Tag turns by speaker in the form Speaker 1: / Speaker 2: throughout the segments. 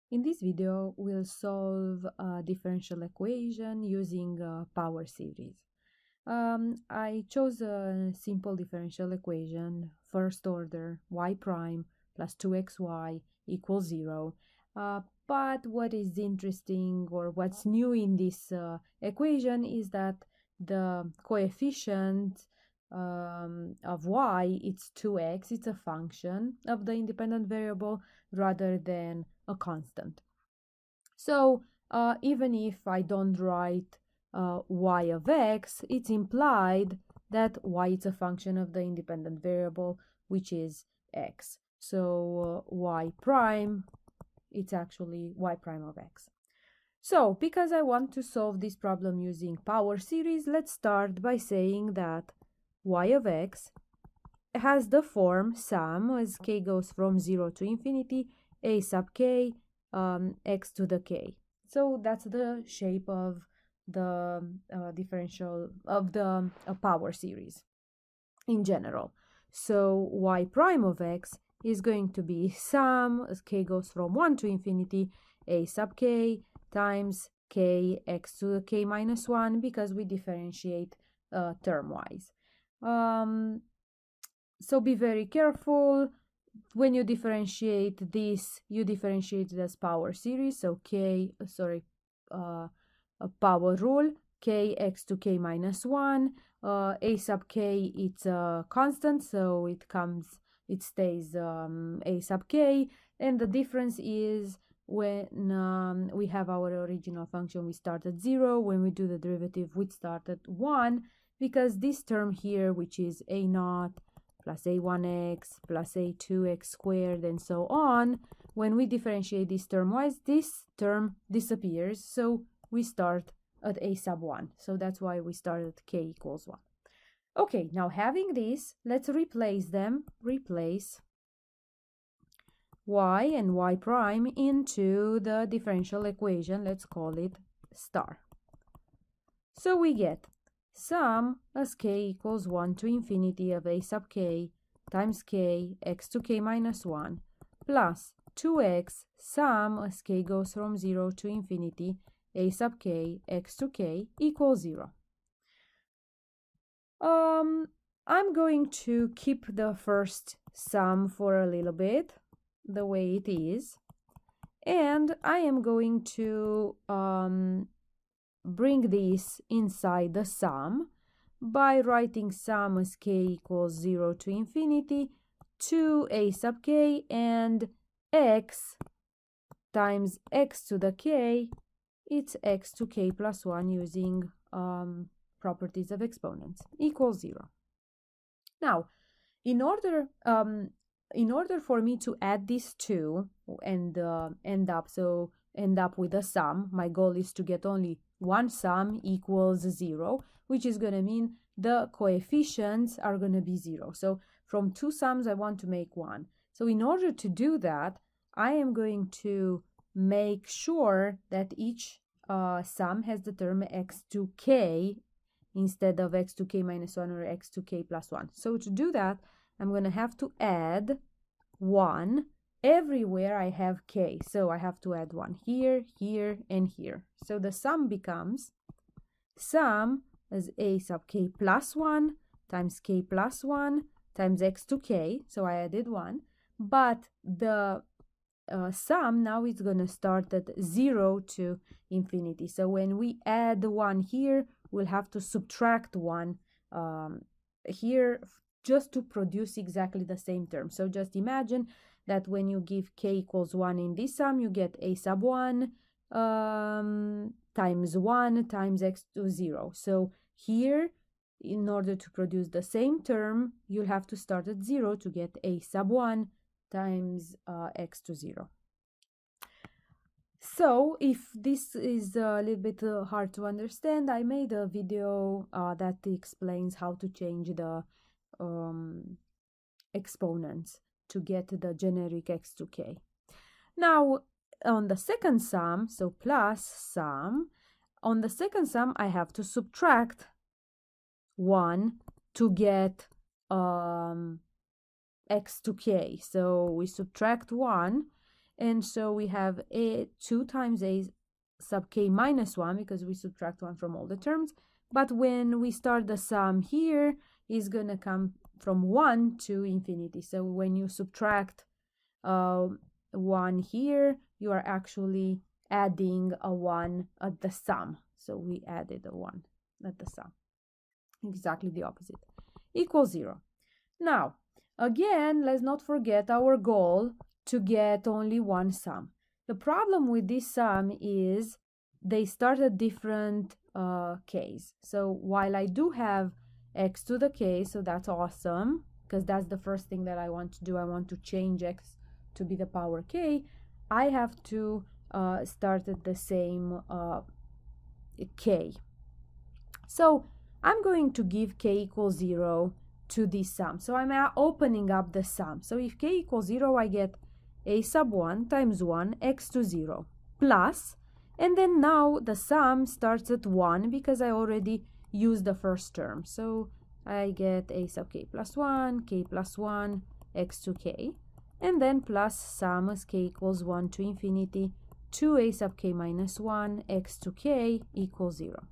Speaker 1: In this video, we'll solve a differential equation using a power series. I chose a simple differential equation, first order, y prime plus 2xy equals 0. But what is interesting or what's new in this equation is that the coefficient of y, it's 2x, it's a function of the independent variable rather than a constant. So even if I don't write y of x, it's implied that y is a function of the independent variable, which is x. So y prime, it's actually y prime of x. So because I want to solve this problem using power series, let's start by saying that y of x has the form sum as k goes from 0 to infinity, a sub k x to the k. So that's the shape of the differential of the power series in general. So y prime of x is going to be sum as k goes from 1 to infinity, a sub k times k x to the k minus 1, because we differentiate term-wise. So be very careful. When you differentiate this, you differentiate it as power series. So a power rule, k x to k minus 1. A sub k, it's a constant, so it stays a sub k. And the difference is when we have our original function, we start at 0. When we do the derivative, we start at 1, because this term here, which is a naught plus a1x plus a2x squared and so on, when we differentiate this term-wise, this term disappears, so we start at a sub 1. So that's why we start at k equals 1. Okay, now having this, let's replace them. Replace y and y prime into the differential equation. Let's call it star. So we get sum as k equals 1 to infinity of a sub k times k x to k minus 1 plus 2x sum as k goes from 0 to infinity a sub k x to k equals 0. I'm going to keep the first sum for a little bit the way it is, and I am going to bring this inside the sum by writing sum as k equals 0 to infinity to a sub k and x times x to the k, it's x to k plus 1 using properties of exponents, equals 0. Now, in order for me to add these two and end up with a sum, my goal is to get only one sum equals 0, which is going to mean the coefficients are going to be 0. So from two sums, I want to make one. So in order to do that, I am going to make sure that each sum has the term x to k instead of x to k minus 1 or x to k plus 1. So to do that, I'm going to have to add 1 everywhere I have k. So I have to add 1 here, here, and here. So the sum becomes sum as a sub k plus 1 times k plus 1 times x to k. So I added 1. But the sum now is going to start at 0 to infinity. So when we add 1 here, we'll have to subtract 1 here just to produce exactly the same term. So just imagine that when you give k equals 1 in this sum, you get a sub 1 times 1 times x to 0. So here, in order to produce the same term, you'll have to start at 0 to get a sub 1 times x to 0. So if this is a little bit hard to understand, I made a video that explains how to change the exponents to get the generic x to k. Now, on the second sum, so plus sum, on the second sum, I have to subtract 1 to get x to k. So we subtract 1, And so we have 2 times a sub k minus 1 because we subtract 1 from all the terms. But when we start the sum here, it's going to come from 1 to infinity. So when you subtract 1 here, you are actually adding a 1 at the sum. So we added a 1 at the sum. Exactly the opposite. Equals 0. Now, again, let's not forget our goal to get only one sum. The problem with this sum is they start at different k's. So while I do have x to the k, so that's awesome, because that's the first thing that I want to do. I want to change x to be the power k. I have to start at the same k. So I'm going to give k equals 0 to this sum. So I'm opening up the sum. So if k equals 0, I get a sub 1 times 1 x to 0 plus, and then now the sum starts at 1 because I already used the first term. So I get a sub k plus 1, k plus 1, x to k, and then plus sum as k equals 1 to infinity 2a sub k minus 1 x to k equals 0.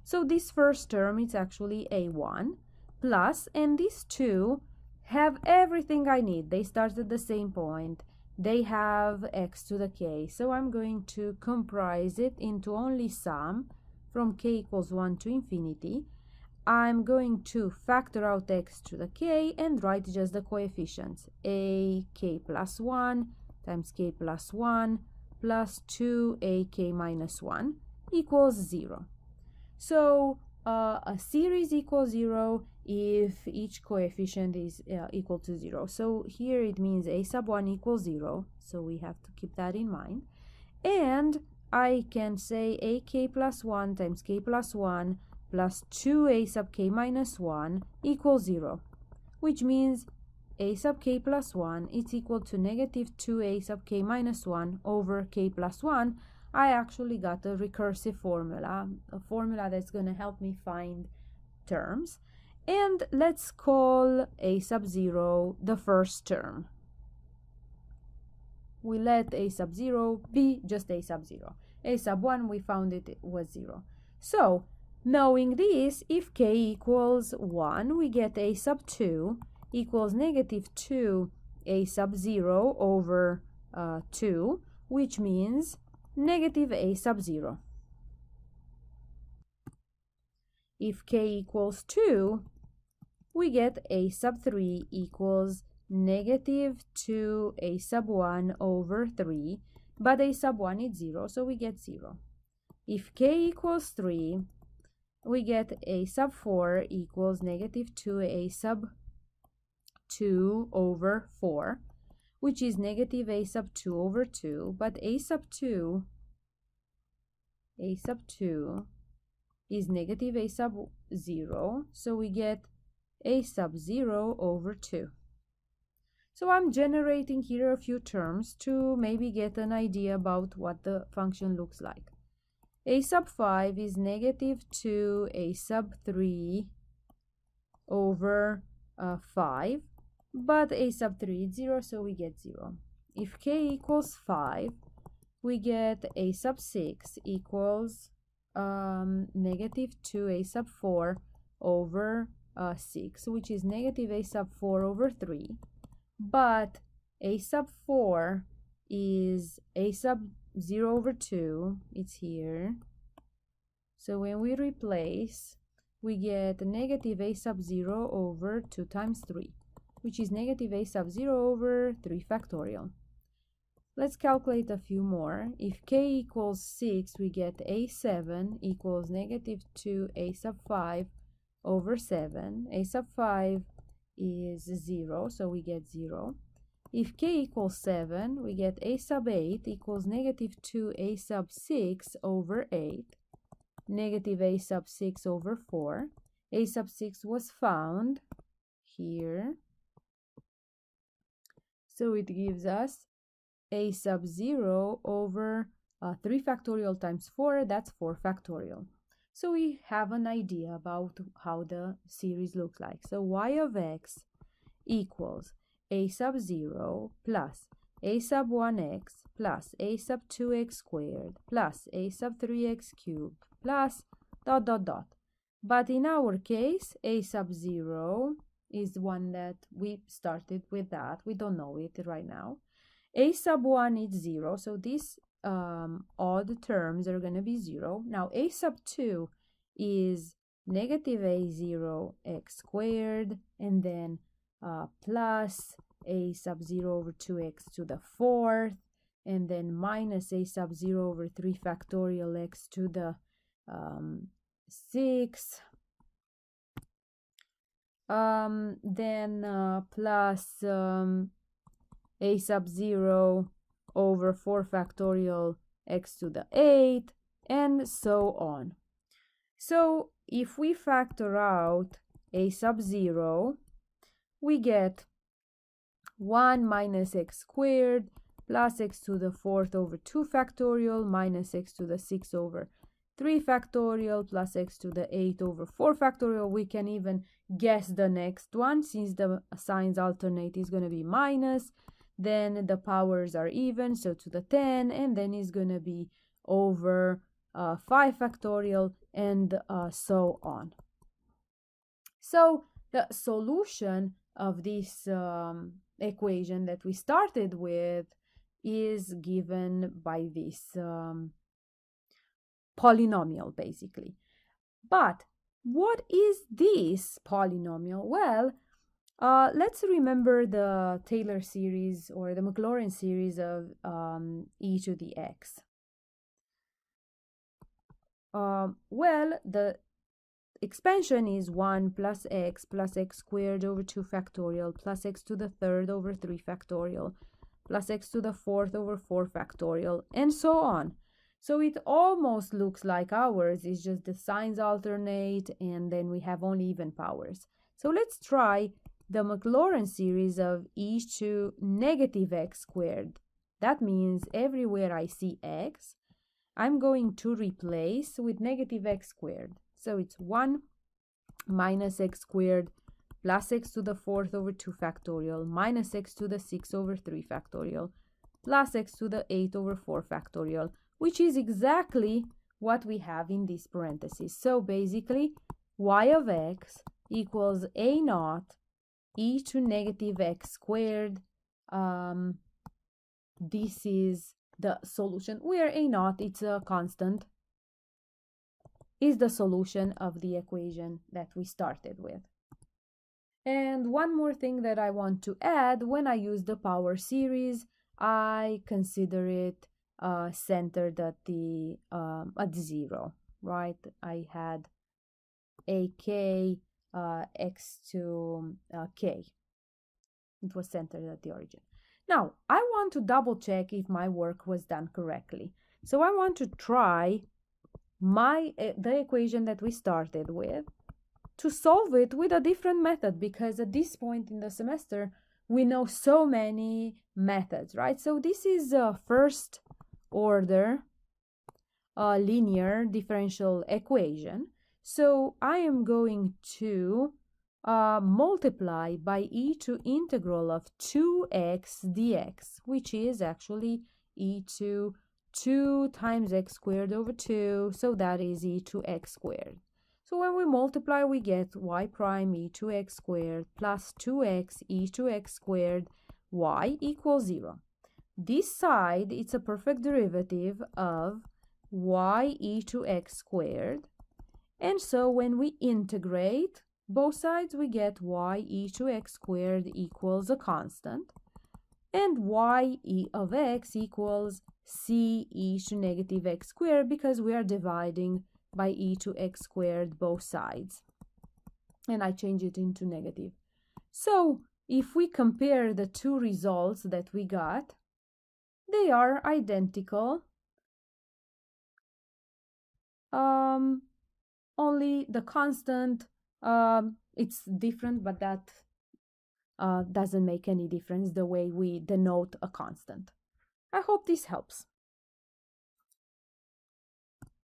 Speaker 1: So this first term is actually a1 plus, and these two have everything I need. They start at the same point. They have x to the k. So I'm going to comprise it into only sum from k equals 1 to infinity. I'm going to factor out x to the k and write just the coefficients. A k plus 1 times k plus 1 plus 2ak minus 1 equals 0. So a series equals 0 if each coefficient is equal to 0. So here it means a sub 1 equals 0. So we have to keep that in mind. And I can say ak plus 1 times k plus 1 plus 2a sub k minus 1 equals 0, which means a sub k plus 1 is equal to negative 2a sub k minus 1 over k plus 1. I actually got a recursive formula, a formula that's going to help me find terms. And let's call a sub 0 the first term. We let a sub 0 be just a sub 0. A sub 1, we found it was 0. So, knowing this, if k equals 1, we get a sub 2 equals negative 2 a sub 0 over 2, which means negative a sub 0. If k equals 2, we get a sub 3 equals negative 2 a sub 1 over 3, but a sub 1 is 0, so we get 0. If k equals 3, we get a sub 4 equals negative 2 a sub 2 over 4, which is negative a sub 2 over 2, but a sub 2 is negative a sub 0, so we get a sub 0 over 2. So I'm generating here a few terms to maybe get an idea about what the function looks like. A sub 5 is negative 2 a sub 3 over 5, but a sub 3 is 0, so we get 0. If k equals 5, we get a sub 6 equals negative 2 a sub 4 over 6, which is negative a sub 4 over 3. But a sub 4 is a sub 0 over 2. It's here. So when we replace, we get negative a sub 0 over 2 times 3, which is negative a sub 0 over 3 factorial. Let's calculate a few more. If k equals 6, we get a7 equals negative 2 a sub 5 over 7. A sub 5 is 0, so we get 0. If k equals 7, we get a sub 8 equals negative 2 a sub 6 over 8. Negative a sub 6 over 4. A sub 6 was found here. So it gives us a sub 0 over 3 factorial times 4, that's 4 factorial. So we have an idea about how the series looks like. So y of x equals a sub 0 plus a sub 1x plus a sub 2x squared plus a sub 3x cubed plus dot dot dot. But in our case, a sub 0 is one that we started with that. We don't know it right now. A sub 1 is 0, so these odd terms are going to be 0. Now a sub 2 is negative a0 x squared, and then plus a sub 0 over 2x to the 4th, and then minus a sub 0 over 3 factorial x to the 6th, then plus a sub 0 over 4 factorial x to the 8th, and so on. So if we factor out a sub 0, we get 1 minus x squared plus x to the 4th over 2 factorial minus x to the 6 over 3 factorial plus x to the 8 over 4 factorial. We can even guess the next one, since the signs alternate is going to be minus, then the powers are even, so to the 10, and then it's going to be over 5 factorial, and so on. So the solution of this equation that we started with is given by this polynomial, basically. But what is this polynomial? Well, let's remember the Taylor series or the MacLaurin series of e to the x. Well, the expansion is 1 plus x squared over 2 factorial plus x to the 3rd over 3 factorial plus x to the 4th over 4 factorial, and so on. So it almost looks like ours, it's just the signs alternate and then we have only even powers. So let's try the MacLaurin series of e to negative x squared. That means everywhere I see x, I'm going to replace with negative x squared. So it's 1 minus x squared plus x to the 4th over 2 factorial minus x to the 6 over 3 factorial plus x to the 8 over 4 factorial, which is exactly what we have in this parenthesis. So basically, y of x equals a naught e to negative x squared. This is the solution, where a naught, it's a constant, is the solution of the equation that we started with. And one more thing that I want to add, when I use the power series, I consider it centered at the at 0, right? I had a k x to k. It was centered at the origin. Now, I want to double check if my work was done correctly. So I want to try the equation that we started with to solve it with a different method, because at this point in the semester, we know so many methods, right? So this is a first order linear differential equation. So I am going to multiply by e to integral of 2x dx, which is actually e to 2 times x squared over 2, so that is e to x squared. So when we multiply, we get y prime e to x squared plus 2x e to x squared y equals 0. This side, it's a perfect derivative of y e to x squared. And so when we integrate both sides, we get y e to x squared equals a constant, and y e of x equals c e to negative x squared, because we are dividing by e to x squared both sides. And I change it into negative. So if we compare the two results that we got, they are identical. Only the constant, it's different, but that doesn't make any difference the way we denote a constant. I hope this helps.